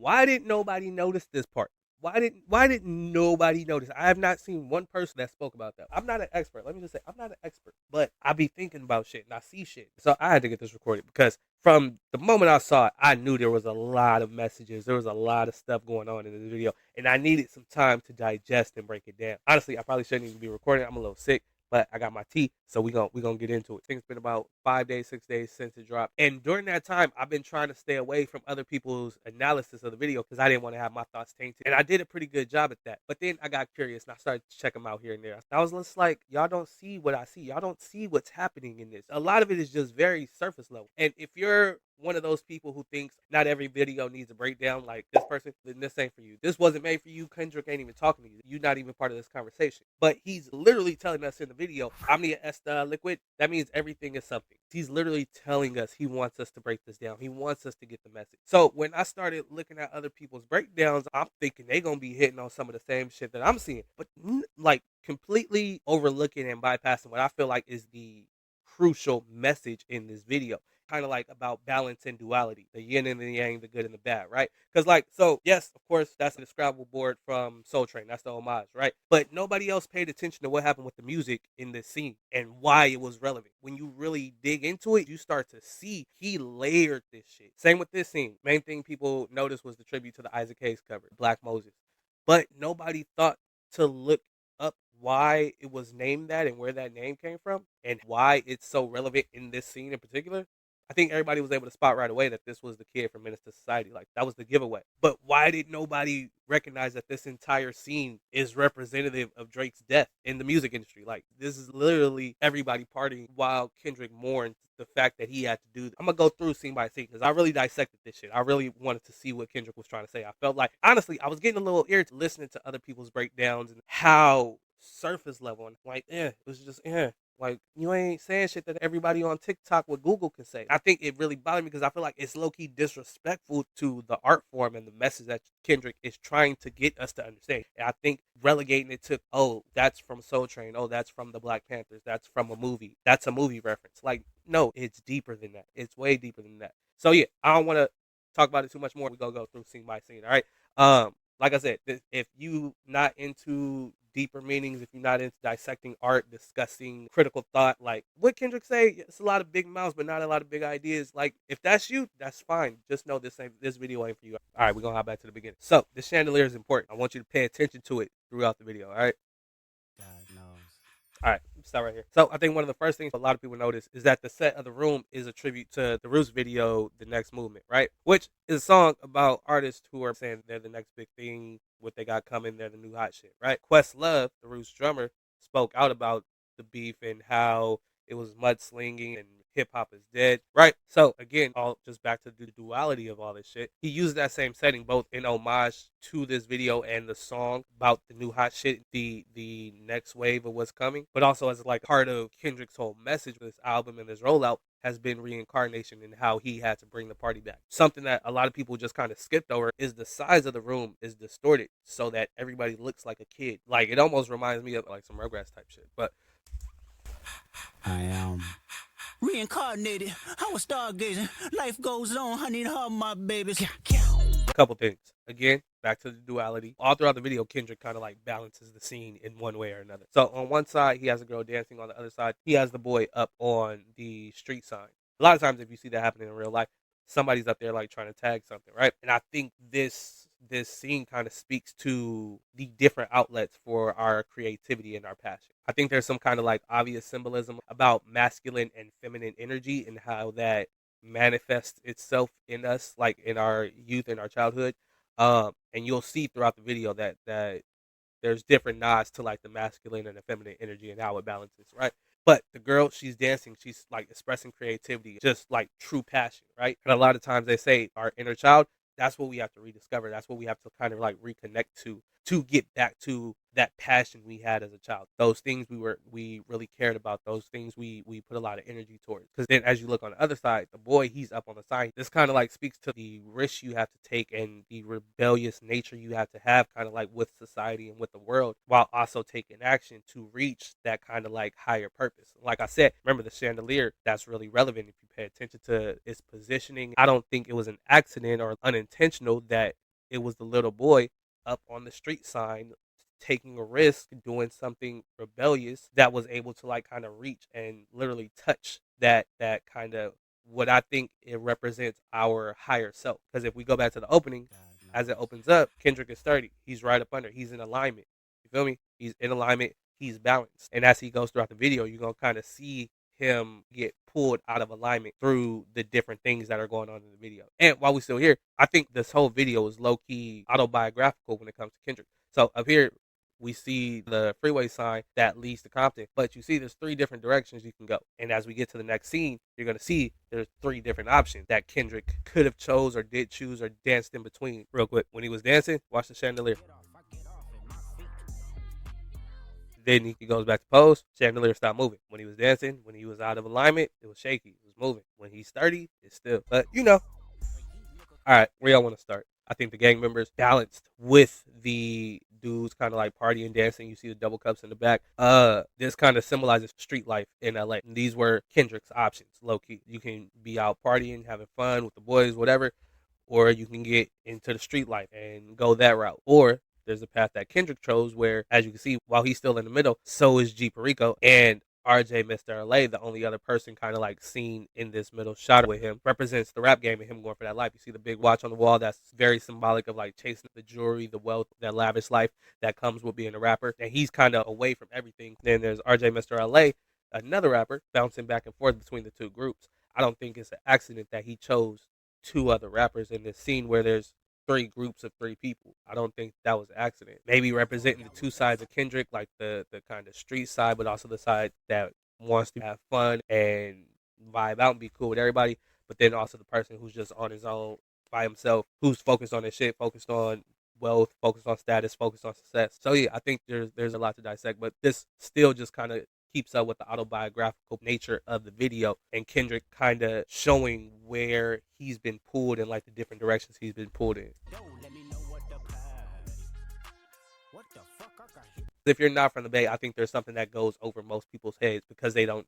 Why didn't nobody notice this part? Why didn't nobody notice? I have not seen one person that spoke about that. I'm not an expert. Let me just say I'm not an expert, but I be thinking about shit and I see shit. So I had to get this recorded because from the moment I saw it, I knew there was a lot of messages. There was a lot of stuff going on in this video, and I needed some time to digest and break it down. Honestly, I probably shouldn't even be recording. I'm a little sick, but I got my tea, so we gonna get into it. I think it's been about 5 days, 6 days since it dropped, and during that time, I've been trying to stay away from other people's analysis of the video because I didn't want to have my thoughts tainted, and I did a pretty good job at that. But then I got curious and I started to check them out here and there. I was just like, y'all don't see what I see. Y'all don't see what's happening in this. A lot of it is just very surface level, and if you're one of those people who thinks not every video needs a breakdown like this person, then this ain't for you. This wasn't made for you. Kendrick ain't even talking to you. You're not even part of this conversation. But he's literally telling us in the video, Omnia Esta Liquid, that means everything is something. He's literally telling us he wants us to break this down. He wants us to get the message. So when I started looking at other people's breakdowns, I'm thinking they gonna be hitting on some of the same shit that I'm seeing. But like completely overlooking and bypassing what I feel like is the crucial message in this video, kind of like about balance and duality, the yin and the yang, the good and the bad, right? Because like, so yes, of course, that's the Scrabble board from Soul Train. That's the homage, right? But nobody else paid attention to what happened with the music in this scene and why it was relevant. When you really dig into it, you start to see he layered this shit. Same with this scene. Main thing people noticed was the tribute to the Isaac Hayes cover, Black Moses. But nobody thought to look up why it was named that and where that name came from and why it's so relevant in this scene in particular. I think everybody was able to spot right away that this was the kid from Menace to Society. Like, that was the giveaway. But why did nobody recognize that this entire scene is representative of Drake's death in the music industry? Like, this is literally everybody partying while Kendrick mourns the fact that he had to do this. I'm going to go through scene by scene because I really dissected this shit. I really wanted to see what Kendrick was trying to say. I felt like, honestly, I was getting a little irritated listening to other people's breakdowns and how surface level and like, it was just, like, you ain't saying shit that everybody on TikTok with Google can say. I think it really bothered me because I feel like it's low-key disrespectful to the art form and the message that Kendrick is trying to get us to understand. And I think relegating it to, oh, that's from Soul Train. Oh, that's from the Black Panthers. That's from a movie. That's a movie reference. Like, no, it's deeper than that. It's way deeper than that. So, yeah, I don't want to talk about it too much more. We're going to go through scene by scene, all right? Like I said, if you not into deeper meanings, if you're not into dissecting art, discussing critical thought, like what Kendrick say, it's a lot of big mouths, but not a lot of big ideas. Like, if that's you, that's fine. Just know this video ain't for you. All right, we're gonna hop back to the beginning. So the chandelier is important. I want you to pay attention to it throughout the video. All right. God knows. All right, start right here. So I think one of the first things a lot of people notice is that the set of the room is a tribute to the Roots video, The Next Movement, right? Which is a song about artists who are saying they're the next big thing, what they got coming, they're the new hot shit, right? Questlove, the Roots drummer, spoke out about the beef and how it was mudslinging and hip hop is dead, right? So again, all just back to the duality of all this shit. He used that same setting both in homage to this video and the song about the new hot shit, the next wave of what's coming, but also as like part of Kendrick's whole message with this album and this rollout has been reincarnation and how he had to bring the party back. Something that a lot of people just kind of skipped over is the size of the room is distorted so that everybody looks like a kid. Like, it almost reminds me of like some Rugrats type shit. But I am reincarnated. I was stargazing. Life goes on. I need all my babies. a couple things. Again, back to the duality. All throughout the video, Kendrick kind of like balances the scene in one way or another. So on one side, he has a girl dancing. On the other side, he has the boy up on the street sign. A lot of times, if you see that happening in real life, somebody's up there like trying to tag something, right? And I think this scene kind of speaks to the different outlets for our creativity and our passion. I think there's some kind of like obvious symbolism about masculine and feminine energy and how that manifests itself in us, like in our youth and our childhood. And you'll see throughout the video that there's different nods to like the masculine and the feminine energy and how it balances, right? But the girl, she's dancing, she's like expressing creativity, just like true passion, right? And a lot of times they say our inner child, that's what we have to rediscover. That's what we have to kind of like reconnect to get back to that passion we had as a child. Those things we really cared about, those things we put a lot of energy towards. Because then as you look on the other side, the boy, he's up on the side. This kind of like speaks to the risk you have to take and the rebellious nature you have to have kind of like with society and with the world, while also taking action to reach that kind of like higher purpose. Like I said, remember the chandelier, that's really relevant if you pay attention to its positioning. I don't think it was an accident or unintentional that It was the little boy up on the street sign taking a risk, doing something rebellious that was able to like kind of reach and literally touch that kind of what I think it represents our higher self. Because if we go back to the opening, as it opens up, Kendrick is 30. He's right up under. He's in alignment. You feel me? He's in alignment. He's balanced. And as he goes throughout the video, you're going to kind of see him get pulled out of alignment through the different things that are going on in the video. And while we're still here, I think this whole video is low key autobiographical when it comes to Kendrick. So up here, we see the freeway sign that leads to Compton, but you see there's 3 different directions you can go. And as we get to the next scene, you're going to see there's 3 different options that Kendrick could have chose or did choose or danced in between. Real quick, when he was dancing, watch the chandelier. Then he goes back to pose, chandelier stopped moving. When he was dancing, when he was out of alignment, it was shaky, it was moving. When he's 30, it's still. But you know, all right, where y'all want to start? I think the gang members balanced with the dudes kind of like partying, dancing. You see the double cups in the back. This kind of symbolizes street life in LA. And these were Kendrick's options, low key. You can be out partying, having fun with the boys, whatever, or you can get into the street life and go that route. Or there's a path that Kendrick chose where, as you can see, while he's still in the middle, so is G Perico. And RJ Mr. LA, the only other person kind of like seen in this middle shot with him, represents the rap game and him going for that life. You see the big watch on the wall, that's very symbolic of like chasing the jewelry, the wealth, that lavish life that comes with being a rapper. And he's kind of away from everything. Then there's RJ Mr. LA, another rapper, bouncing back and forth between the 2 groups. I don't think it's an accident that he chose 2 other rappers in this scene where there's 3 groups of 3 people. I don't think that was an accident. Maybe representing the 2 sides of Kendrick, like the kind of street side, but also the side that wants to have fun and vibe out and be cool with everybody. But then also the person who's just on his own by himself, who's focused on his shit, focused on wealth, focused on status, focused on success. So yeah, I think there's a lot to dissect, but this still just kind of keeps up with the autobiographical nature of the video and Kendrick kind of showing where he's been pulled and like the different directions he's been pulled in. If you're not from the Bay, I think there's something that goes over most people's heads because they don't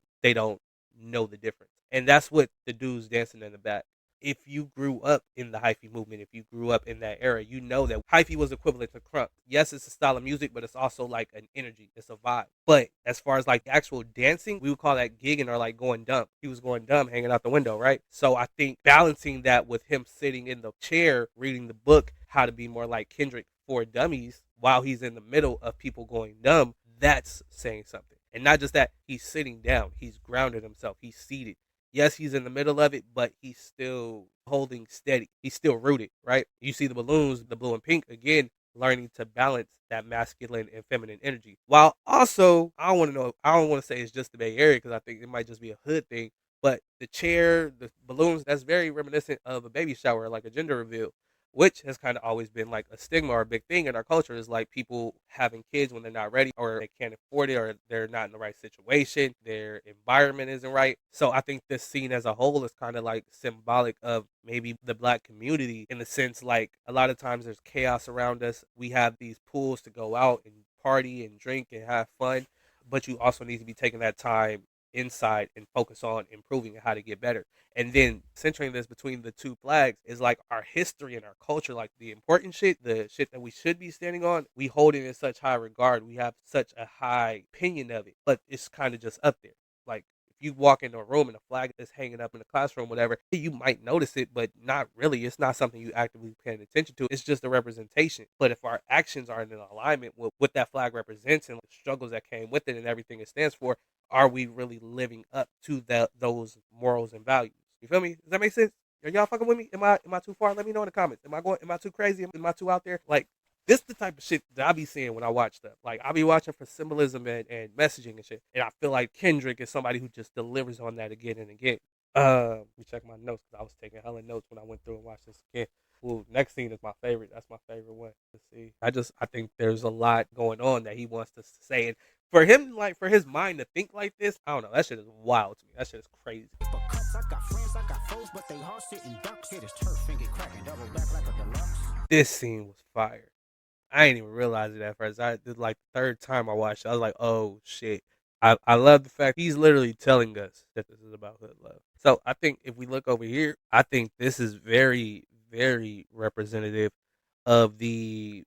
know the difference. And that's what the dudes dancing in the back. If you grew up in the hyphy movement, if you grew up in that era, you know that hyphy was equivalent to crunk. Yes, it's a style of music, but it's also like an energy. It's a vibe. But as far as like actual dancing, we would call that gigging or like going dumb. He was going dumb, hanging out the window, right? So I think balancing that with him sitting in the chair, reading the book, How to Be More Like Kendrick for Dummies, while he's in the middle of people going dumb, that's saying something. And not just that, he's sitting down. He's grounded himself. He's seated. Yes, he's in the middle of it, but he's still holding steady. He's still rooted, right? You see the balloons, the blue and pink, again, learning to balance that masculine and feminine energy. While also, I don't want to say it's just the Bay Area because I think it might just be a hood thing, but the chair, the balloons, that's very reminiscent of a baby shower, like a gender reveal, which has kind of always been like a stigma or a big thing in our culture is like people having kids when they're not ready or they can't afford it or they're not in the right situation, their environment isn't right. So I think this scene as a whole is kind of like symbolic of maybe the Black community in the sense like a lot of times there's chaos around us. We have these pools to go out and party and drink and have fun, but you also need to be taking that time inside and focus on improving and how to get better. And then centering this between the 2 flags is like our history and our culture, like the important shit, the shit that we should be standing on, we hold it in such high regard. We have such a high opinion of it, but it's kind of just up there. Like if you walk into a room and a flag is hanging up in the classroom, whatever, you might notice it, but not really. It's not something you actively paying attention to. It's just a representation. But if our actions are in alignment with what that flag represents and the struggles that came with it and everything it stands for, are we really living up to those morals and values? You feel me? Does that make sense? Are y'all fucking with me? Am I too far? Let me know in the comments. Am I too crazy? Am I too out there? Like this is the type of shit that I be seeing when I watch stuff. Like I be watching for symbolism and messaging and shit. And I feel like Kendrick is somebody who just delivers on that again and again. Let me check my notes because I was taking hella notes when I went through and watched this again. Ooh, next scene is my favorite. That's my favorite one. Let's see. I think there's a lot going on that he wants to say. And for him, like for his mind to think like this, I don't know. That shit is wild to me. That shit is crazy. This scene was fire. I didn't even realize it at first. I did like the 3rd time I watched it. I was like, oh shit. I love the fact he's literally telling us that this is about hood love. So I think if we look over here, I think this is very, very representative of the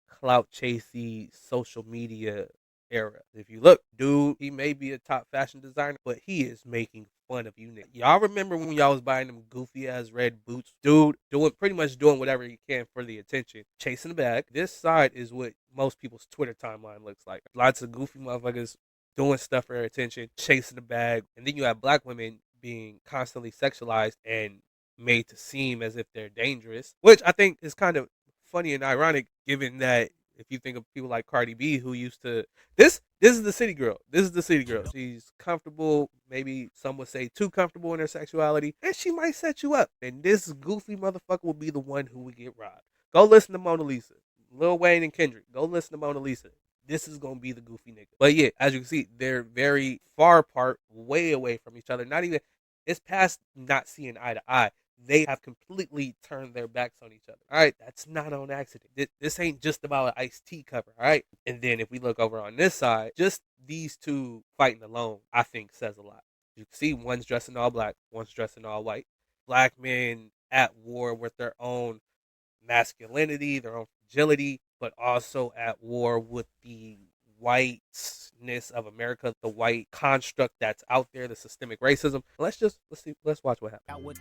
clout chasey social media era. If you look, dude, he may be a top fashion designer, but he is making fun of you. Y'all remember when y'all was buying them goofy ass red boots? Dude, pretty much doing whatever he can for the attention, chasing the bag. This side is what most people's Twitter timeline looks like. Lots of goofy motherfuckers doing stuff for their attention, chasing the bag, and then you have black women being constantly sexualized and made to seem as if they're dangerous, which I think is kind of funny and ironic given that if you think of people like Cardi B who used to this is the city girl. This is the city girl. She's comfortable, maybe some would say too comfortable in her sexuality, and she might set you up. And this goofy motherfucker will be the one who would get robbed. Go listen to Mona Lisa. Lil Wayne and Kendrick. Go listen to Mona Lisa. This is gonna be the goofy nigga. But yeah, as you can see, they're very far apart, way away from each other. Not even it's past not seeing eye to eye. They have completely turned their backs on each other. All right, that's not on accident. This ain't just about an iced tea cover. All right, and then if we look over on this side, just these two fighting alone, I think says a lot. You can see one's dressed in all black, one's dressed in all white. Black men at war with their own masculinity, their own fragility, but also at war with the whiteness of America, the white construct that's out there, the systemic racism. Let's watch what happens.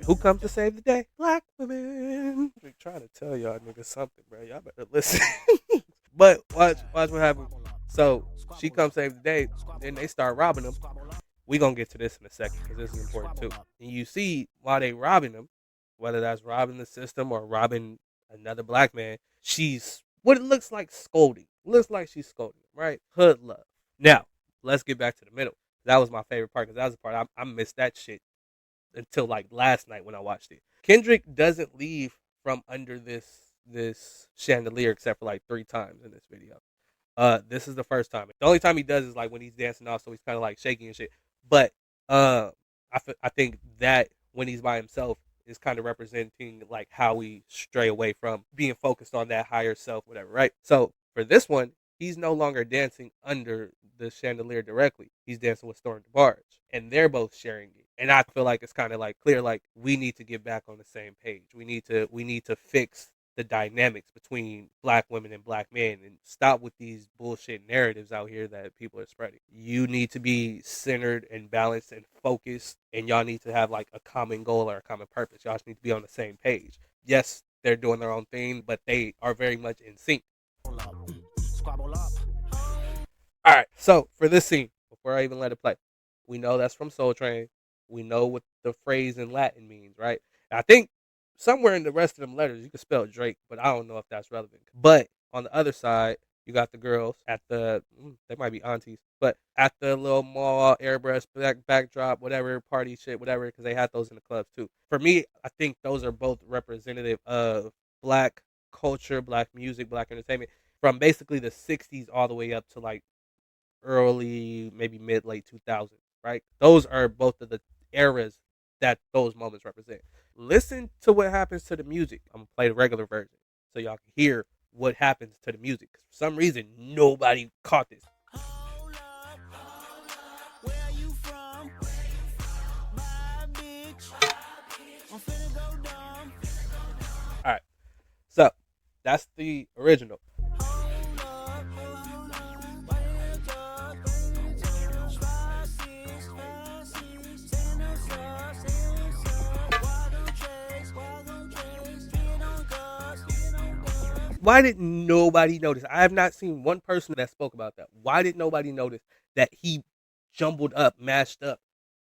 Who comes to save the day? Black women. I'm trying to tell y'all niggas something, bro. Y'all better listen. But watch what happens. So she comes save the day, then they start robbing them. We gonna get to this in a second because this is important too. And you see while they robbing them, whether that's robbing the system or robbing another black man, she's what it looks like scolding. Looks like she's scolding him, right? Hood love. Now, let's get back to the middle. That was my favorite part because that was the part I missed that shit until like last night when I watched it. Kendrick doesn't leave from under this chandelier except for like 3 times in this video. This is the first time. The only time he does is like when he's dancing off, so he's kind of like shaking and shit. But I think that when he's by himself is kind of representing like how we stray away from being focused on that higher self, whatever, right? So for this one, he's no longer dancing under the chandelier directly. He's dancing with Storm DeBarge, and they're both sharing it. And I feel like it's kind of like clear, like we need to get back on the same page. We need to fix the dynamics between black women and black men and stop with these bullshit narratives out here that people are spreading. You need to be centered and balanced and focused, and y'all need to have like a common goal or a common purpose. Y'all just need to be on the same page. Yes, they're doing their own thing, but they are very much in sync. Squabble Up. All right, so for this scene, before I even let it play, we know that's from Soul Train. We know what the phrase in Latin means, right? I think somewhere in the rest of them letters you can spell Drake, but I don't know if that's relevant. But on the other side, you got the girls at the they might be aunties, but at the little mall airbrush backdrop, whatever party shit, whatever, because they had those in the clubs too. For me, I think those are both representative of black culture, black music, black entertainment from basically the 60s all the way up to like early, maybe mid late 2000s, right? Those are both of the eras that those moments represent. Listen to what happens to the music. I'm gonna play the regular version so y'all can hear what happens to the music. For some reason, nobody caught this. All right, so that's the original. Why didn't nobody notice? I have not seen one person that spoke about that. Why did nobody notice that he jumbled up, mashed up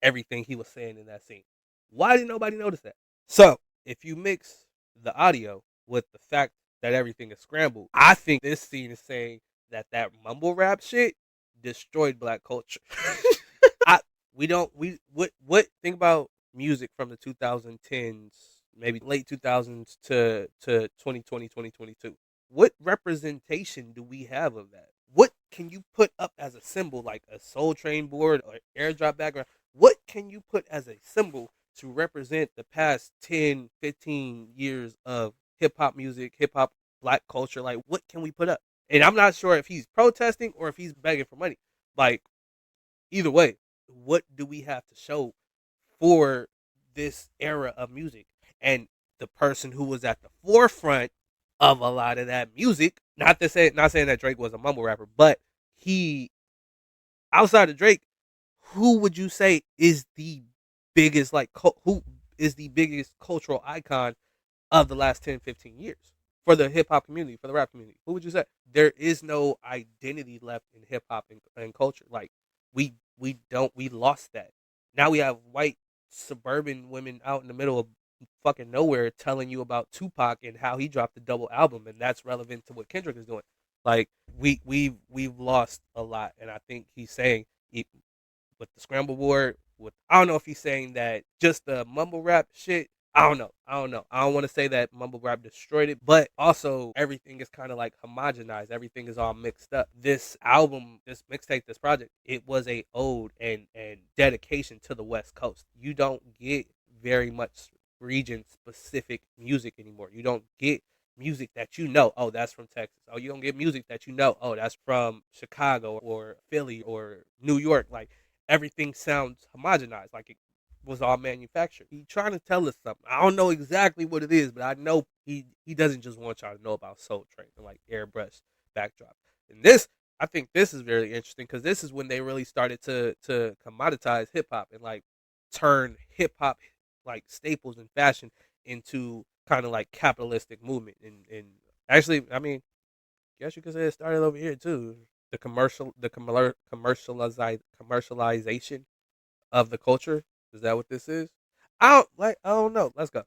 everything he was saying in that scene? Why did nobody notice that? So, if you mix the audio with the fact that everything is scrambled, I think this scene is saying that mumble rap shit destroyed black culture. What think about music from the 2010s, maybe late 2000s to 2020, 2022. What representation do we have of that? What can you put up as a symbol, like a Soul Train board or airdrop background? What can you put as a symbol to represent the past 10, 15 years of hip hop music, hip hop black culture? Like, what can we put up? And I'm not sure if he's protesting or if he's begging for money. Like, either way, what do we have to show for this era of music? And the person who was at the forefront of a lot of that music. Not saying that Drake was a mumble rapper, but he, outside of Drake, who would you say is the biggest who is the biggest cultural icon of the last 10, 15 years for the hip hop community, for the rap community? Who would you say? There is no identity left in hip hop and culture. Like we lost that. Now we have white suburban women out in the middle of fucking nowhere telling you about Tupac and how he dropped a double album, and that's relevant to what Kendrick is doing. Like we've lost a lot, and I think he's saying with the scramble board. With I don't know if he's saying that just the mumble rap shit. I don't know. I don't want to say that mumble rap destroyed it, but also everything is kind of like homogenized. Everything is all mixed up. This album, this mixtape, this project, it was a ode and dedication to the West Coast. You don't get very much region specific music anymore. You don't get music that you know, oh, that's from Texas. Oh, you don't get music that you know, oh, that's from Chicago or Philly or New York. Like everything sounds homogenized, like it was all manufactured. He's trying to tell us something. I don't know exactly what it is, but I know he doesn't just want y'all to know about Soul Train and like airbrush backdrop. And this, I think this is very interesting because this is when they really started to commoditize hip hop and like turn hip hop like staples and fashion into kind of like capitalistic movement. And actually, I mean, guess you could say it started over here too. Commercialization of the culture. Is that what this is? I don't know. Let's go.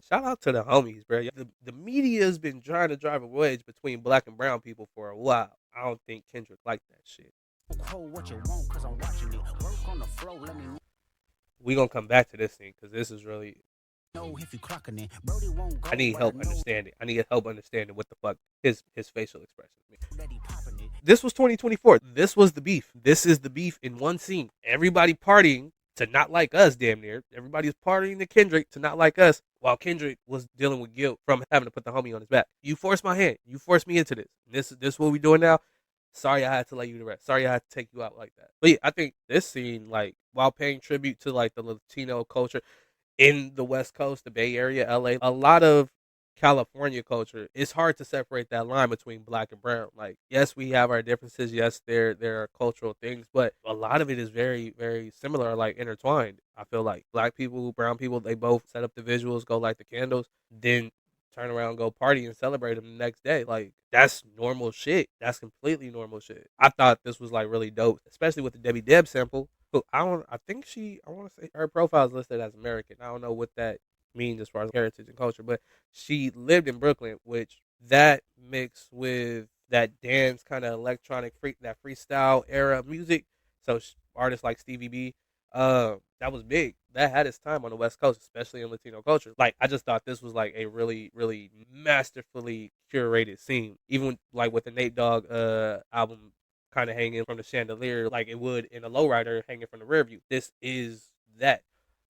Shout out to the homies, bro. The media has been trying to drive a wedge between black and brown people for a while. I don't think Kendrick liked that shit. We gonna come back to this thing because this is really. I need help understanding. I need help understanding what the fuck his facial expressions mean. This was 2024. This was the beef. This is the beef in one scene. Everybody partying to not like us, damn near. Everybody's partying to Kendrick to not like us, while Kendrick was dealing with guilt from having to put the homie on his back. You forced my hand. You forced me into this. This what we doing now. Sorry, I had to lay you to rest. Sorry, I had to take you out like that. But yeah, I think this scene, like, while paying tribute to like the Latino culture in the West Coast, the Bay Area, LA, a lot of California culture, it's hard to separate that line between black and brown. Like, yes, we have our differences. Yes, there are cultural things, but a lot of it is very, very similar, like intertwined. I feel like black people, brown people, they both set up the visuals, go light the candles, then turn around, go party and celebrate them the next day. Like, that's normal shit. That's completely normal shit. I thought this was like really dope, especially with the Debbie Deb sample. Who I think I want to say her profile is listed as American. I don't know what that means as far as heritage and culture, but she lived in Brooklyn, which that mixed with that dance kind of electronic that freestyle era music. So artists like Stevie B, that was big. That had its time on the West Coast, especially in Latino culture. Like, I just thought this was like a really, really masterfully curated scene. Even like with the Nate Dogg album kind of hanging from the chandelier, like it would in a lowrider hanging from the rear view. This is that.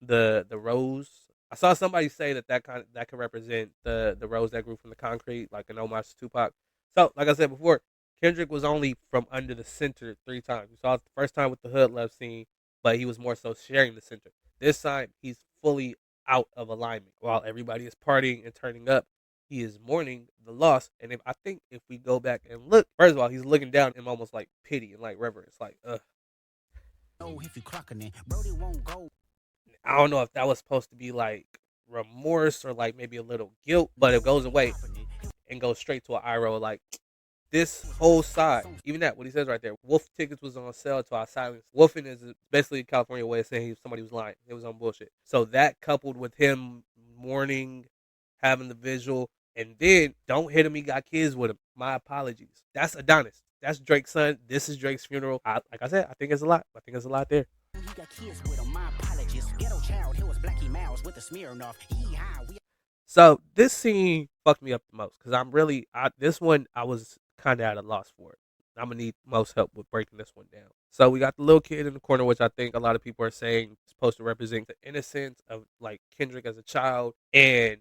The rose. I saw somebody say that could represent the rose that grew from the concrete, like an homage to Tupac. So, like I said before, Kendrick was only from under the center 3 times. We saw it the first time with the hood love scene, but he was more so sharing the center. This time, he's fully out of alignment. While everybody is partying and turning up, he is mourning the loss. And I think if we go back and look, first of all, he's looking down in almost like pity and like reverence, like, ugh. I don't know if that was supposed to be like remorse or like maybe a little guilt, but it goes away and goes straight to an eye roll. Like, this whole side, even that, what he says right there, wolf tickets was on sale to our silence. Wolfing is basically a California way of saying somebody was lying. It was on bullshit. So that coupled with him mourning, having the visual, and then don't hit him, he got kids with him. My apologies. That's Adonis. That's Drake's son. This is Drake's funeral. Like I said, I think it's a lot. I think it's a lot there. He got kids with him. My apologies. Ghetto child, he was Blackie Mouse with the Smirnoff. So this scene fucked me up the most because this one I was kind of at a loss for it. I'm gonna need most help with breaking this one down. So we got the little kid in the corner, which I think a lot of people are saying is supposed to represent the innocence of like Kendrick as a child, and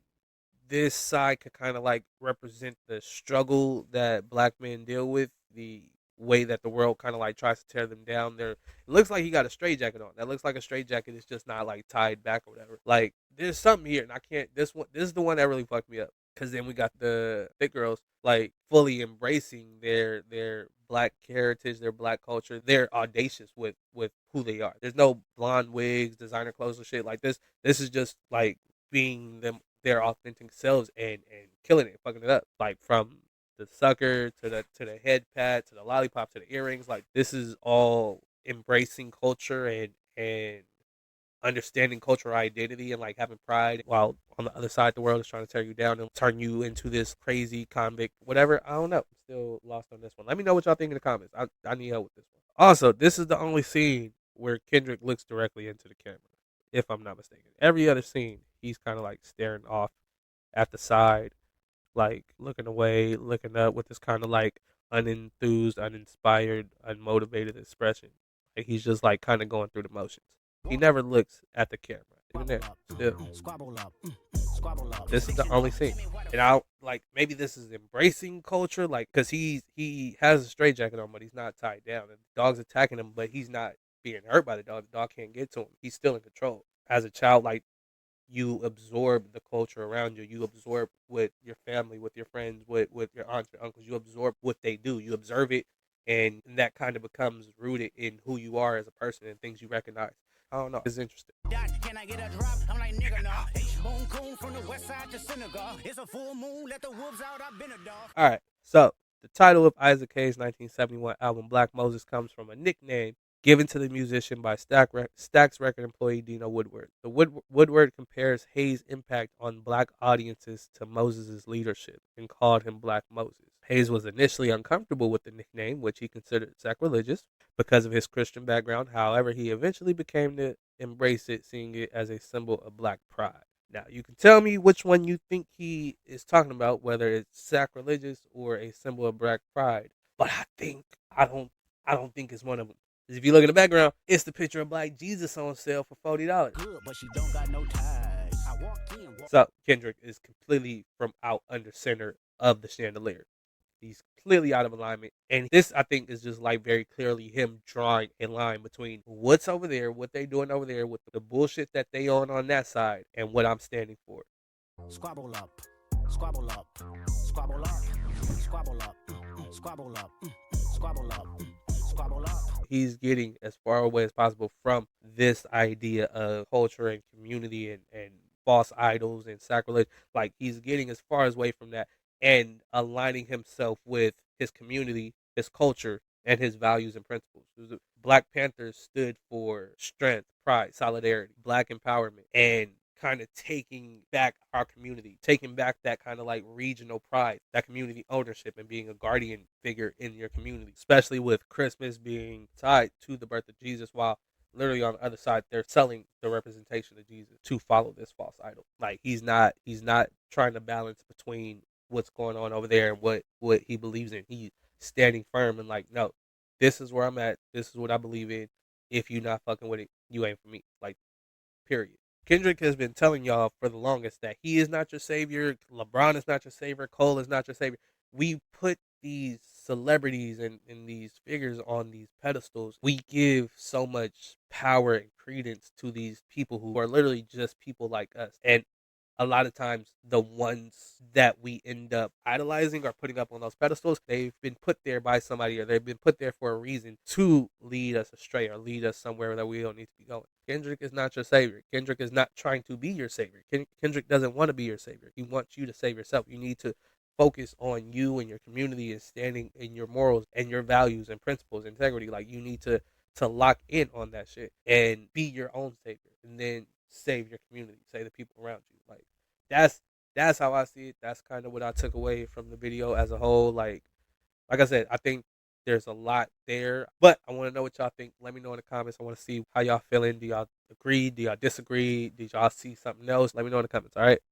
this side could kind of like represent the struggle that black men deal with, the way that the world kind of like tries to tear them down. It looks like he got a straight jacket on. That looks like a straight jacket. It's just not like tied back or whatever. Like there's something here, and I can't. This is the one that really fucked me up. Cause then we got the thick girls like fully embracing their black heritage, their black culture. They're audacious with who they are. There's no blonde wigs, designer clothes or shit like this. This is just like being their authentic selves and killing it, fucking it up. Like from the sucker to the head pat to the lollipop to the earrings. Like this is all embracing culture and understanding cultural identity and like having pride, while on the other side the world is trying to tear you down and turn you into this crazy convict, whatever. I don't know. I'm still lost on this one. Let me know what y'all think in the comments. I need help with this one. Also, this is the only scene where Kendrick looks directly into the camera, if I'm not mistaken. Every other scene, he's kind of like staring off at the side, like looking away, looking up with this kind of like unenthused, uninspired, unmotivated expression. Like he's just like kind of going through the motions. He never looks at the camera. Even there, still. This is the only scene, and I like maybe this is embracing culture, like because he has a straight jacket on, but he's not tied down, and the dog's attacking him, but he's not being hurt by the dog. The dog can't get to him. He's still in control. As a child, like you absorb the culture around you. You absorb with your family, with your friends, with your aunts, your uncles. You absorb what they do. You observe it, and that kind of becomes rooted in who you are as a person and things you recognize. I don't know. It's interesting. Can I get a drop? I'm like, nigga, nah. Moon coon from the west side to Senegal. It's a full moon. Let the wolves out. I've been a dog. All right. So the title of Isaac Hayes' 1971 album Black Moses comes from a nickname given to the musician by Stax record employee Dino Woodward. The Woodward compares Hayes' impact on black audiences to Moses' leadership and called him Black Moses. Hayes was initially uncomfortable with the nickname, which he considered sacrilegious because of his Christian background. However, he eventually became to embrace it, seeing it as a symbol of black pride. Now, you can tell me which one you think he is talking about, whether it's sacrilegious or a symbol of black pride. But I don't think it's one of them. If you look at the background, it's the picture of Black Jesus on sale for $40. Good, but she don't got no ties. So Kendrick is completely from out under center of the chandelier. He's clearly out of alignment. And this, I think, is just like very clearly him drawing a line between what's over there, what they doing over there with the bullshit that they on that side, and what I'm standing for. Squabble up, squabble up, squabble up, squabble up, squabble up, squabble up, squabble up. He's getting as far away as possible from this idea of culture and community and false idols and sacrilege. Like he's getting as far away from that and aligning himself with his community, his culture, and his values and principles. Black Panthers stood for strength, pride, solidarity, black empowerment, and kind of taking back our community, taking back that kind of like regional pride, that community ownership, and being a guardian figure in your community, especially with Christmas being tied to the birth of Jesus, while literally on the other side they're selling the representation of Jesus to follow this false idol. Like he's not trying to balance between what's going on over there and what he believes in. He's standing firm and like, no, this is where I'm at. This is what I believe in. If you're not fucking with it, you ain't for me. Like, period. Kendrick has been telling y'all for the longest that he is not your savior. LeBron is not your savior. Cole is not your savior. We put these celebrities and these figures on these pedestals. We give so much power and credence to these people who are literally just people like us. And a lot of times the ones that we end up idolizing or putting up on those pedestals, they've been put there by somebody, or they've been put there for a reason to lead us astray or lead us somewhere that we don't need to be going. Kendrick is not your savior. Kendrick is not trying to be your savior. Kendrick doesn't want to be your savior. He wants you to save yourself. You need to focus on you and your community and standing in your morals and your values and principles, integrity. Like you need to lock in on that shit and be your own savior, and then save your community, save the people around you. Like that's how I see it. That's kind of what I took away from the video as a whole. Like I said, I think there's a lot there, but I want to know what y'all think. Let me know in the comments. I want to see how y'all feeling. Do y'all agree? Do y'all disagree? Did y'all see something else? Let me know in the comments. All right.